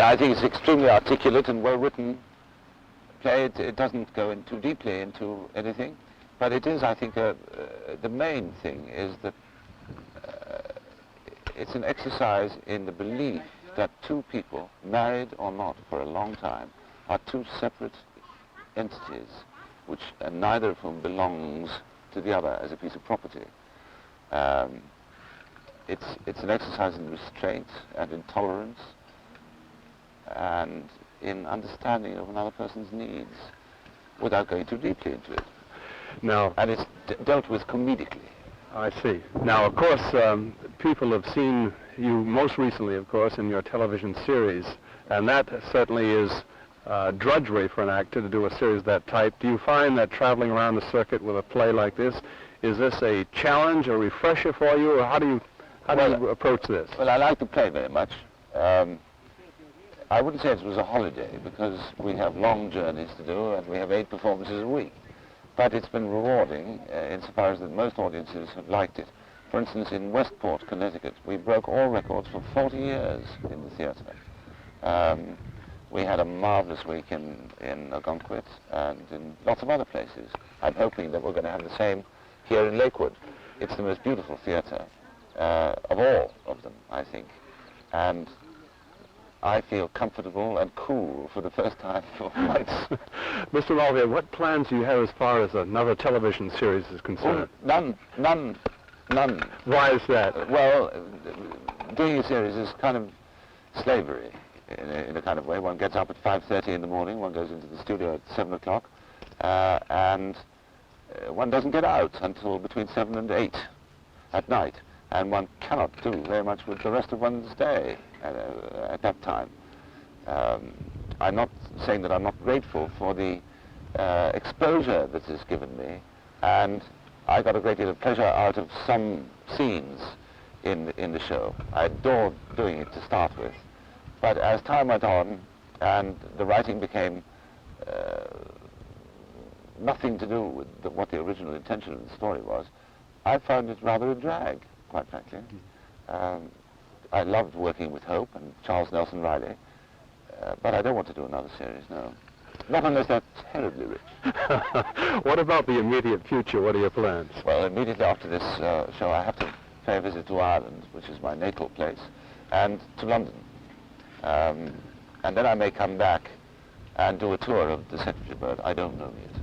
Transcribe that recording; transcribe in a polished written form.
I think it's extremely articulate and well-written play. It doesn't go in too deeply into anything, but it is, I think, the main thing is that it's an exercise in the belief that two people, married or not for a long time, are two separate entities, and neither of whom belongs to the other as a piece of property. It's an exercise in restraint and in tolerance and in understanding of another person's needs without going too deeply into it. Now, and it's dealt with comedically. I see. Now, of course, people have seen you most recently, of course, in your television series, and that certainly is drudgery for an actor to do a series of that type. Do you find that traveling around the circuit with a play like this, is this a challenge, a refresher for you, or how do you approach this? Well, I like the play very much. I wouldn't say it was a holiday, because we have long journeys to do, and we have 8 performances a week. But it's been rewarding insofar as that most audiences have liked it. For instance, in Westport, Connecticut, we broke all records for 40 years in the theatre. We had a marvelous week in Algonquin and in lots of other places. I'm hoping that we're going to have the same here in Lakewood. It's the most beautiful theatre of all of them, I think. And I feel comfortable and cool for the first time for once. Mr. Mulhare, what plans do you have as far as another television series is concerned? None. Why is that? Well, doing a series is kind of slavery in a kind of way. One gets up at 5:30 in the morning, one goes into the studio at 7 o'clock, and one doesn't get out until between 7 and 8 at night. And one cannot do very much with the rest of one's day at that time. I'm not saying that I'm not grateful for the exposure that is given me, and I got a great deal of pleasure out of some scenes in the show. I adored doing it to start with, but as time went on and the writing became nothing to do with what the original intention of the story was, I found it rather a drag, quite frankly. I loved working with Hope and Charles Nelson Riley, but I don't want to do another series, no. Not unless they're terribly rich. What about the immediate future? What are your plans? Well, immediately after this show, I have to pay a visit to Ireland, which is my natal place, and to London. And then I may come back and do a tour of the Secretary Bird. I don't know yet.